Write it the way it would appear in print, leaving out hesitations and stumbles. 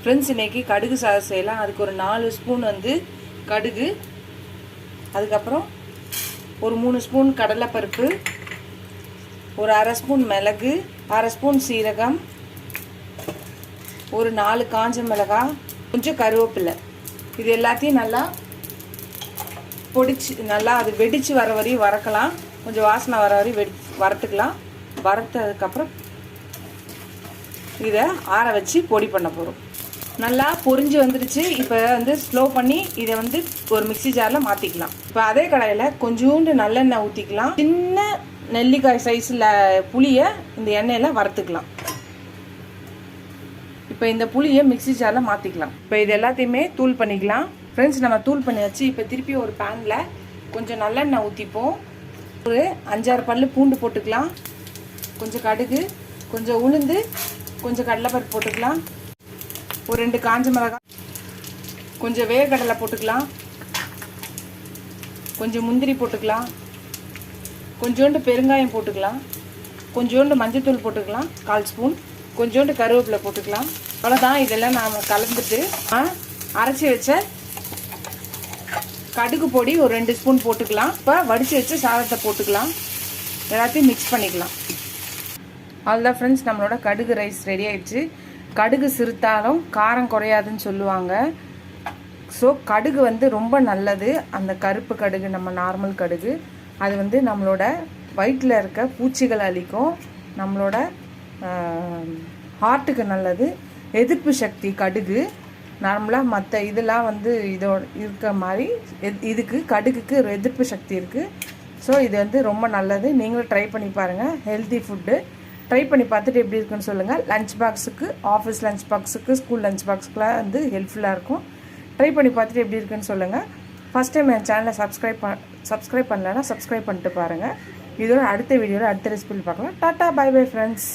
Friends இன்றைக்கி கடுகு சாதம் செய்யலாம். அதுக்கு ஒரு 4 ஸ்பூன் வந்து கடுகு, அதுக்கப்புறம் ஒரு 3 ஸ்பூன் கடலைப்பருப்பு, ஒரு அரை ஸ்பூன் மிளகு, அரை ஸ்பூன் சீரகம், ஒரு 4 காஞ்ச மிளகாய், கொஞ்சம் கருவேப்பிலை. இது எல்லாத்தையும் நல்லா பொடிச்சு நல்லா அது வெடித்து வர வரையும் வறுக்கலாம். கொஞ்சம் வாசனை வர வரையும் வறுத்துக்கலாம். வறுத்ததுக்கப்புறம் இதை ஆற வச்சு பொடி பண்ண போகிறோம். நல்லா பொரிஞ்சு வந்துடுச்சு. இப்போ வந்து ஸ்லோ பண்ணி இதை வந்து ஒரு மிக்ஸி ஜாரில் மாற்றிக்கலாம். இப்போ அதே கடாயில் கொஞ்சோண்டு நல்லெண்ணெய் ஊற்றிக்கலாம். சின்ன நெல்லிக்காய் சைஸில் புளியை இந்த எண்ணெயில் வறுத்துக்கலாம். இப்போ இந்த புளியை மிக்ஸி ஜாரில் மாற்றிக்கலாம். இப்போ இது எல்லாத்தையுமே தூள் பண்ணிக்கலாம். ஃப்ரெண்ட்ஸ், நம்ம தூள் பண்ணியாச்சு. இப்போ திருப்பி ஒரு பேனில் கொஞ்சம் நல்லெண்ணெய் ஊற்றிப்போம். ஒரு 5-6 பல்லு பூண்டு போட்டுக்கலாம். கொஞ்சம் கடுகு, கொஞ்சம் உளுந்து, கொஞ்சம் கடலைப்பருப்பு போட்டுக்கலாம். ஒரு 2 காஞ்ச மிளகாய், கொஞ்சம் வேர்க்கடலை போட்டுக்கலாம். கொஞ்சம் முந்திரி போட்டுக்கலாம். கொஞ்சோண்டு பெருங்காயம் போட்டுக்கலாம். கொஞ்சோண்டு மஞ்சள்தூள் போட்டுக்கலாம் 1/4 ஸ்பூன். கொஞ்சோண்டு கருவேப்பிலை போட்டுக்கலாம். அவ்வளோதான். இதெல்லாம் நாம் கலந்துட்டு அரைச்சி வச்ச கடுகு பொடி ஒரு 2 ஸ்பூன் போட்டுக்கலாம். இப்போ வடித்து வச்ச சாதத்தை போட்டுக்கலாம். எல்லாத்தையும் மிக்ஸ் பண்ணிக்கலாம். அவ்வளோதான் ஃப்ரெண்ட்ஸ், நம்மளோட கடுகு ரைஸ் ரெடி ஆயிடுச்சு. கடுகு சிறுத்தாலும் காரம் குறையாதுன்னு சொல்லுவாங்க. ஸோ கடுகு வந்து ரொம்ப நல்லது. அந்த கருப்பு கடுகு, நம்ம நார்மல் கடுகு, அது வந்து நம்மளோட வயிற்றில் இருக்க பூச்சிகளை அழிக்கும். நம்மளோட ஹார்ட்டுக்கு நல்லது. எதிர்ப்பு சக்தி கடுகு. நார்மலாக மற்ற இதெல்லாம் வந்து இதோட இருக்க மாதிரி இதுக்கு கடுகுக்கு ஒரு எதிர்ப்பு சக்தி இருக்குது. ஸோ இது வந்து ரொம்ப நல்லது. நீங்களும் ட்ரை பண்ணி பாருங்கள். ஹெல்த்தி ஃபுட்டு ட்ரை பண்ணி பார்த்துட்டு எப்படி இருக்குன்னு சொல்லுங்கள். லஞ்ச் பாக்ஸுக்கு, ஆஃபீஸ் லஞ்ச் பாக்ஸுக்கு, ஸ்கூல் லஞ்ச் பாக்ஸுக்குலாம் வந்து ஹெல்ப்ஃபுல்லாக இருக்கும். ட்ரை பண்ணி பார்த்துட்டு எப்படி இருக்குன்னு சொல்லுங்கள். ஃபஸ்ட் டைம் என் சேனலை சப்ஸ்கிரைப் பண்ணலைன்னா சப்ஸ்கிரைப் பண்ணிட்டு பாருங்கள். இதோட அடுத்த வீடியோவில் அடுத்த ரெசிபியில் பார்க்கலாம். Tata, bye bye friends.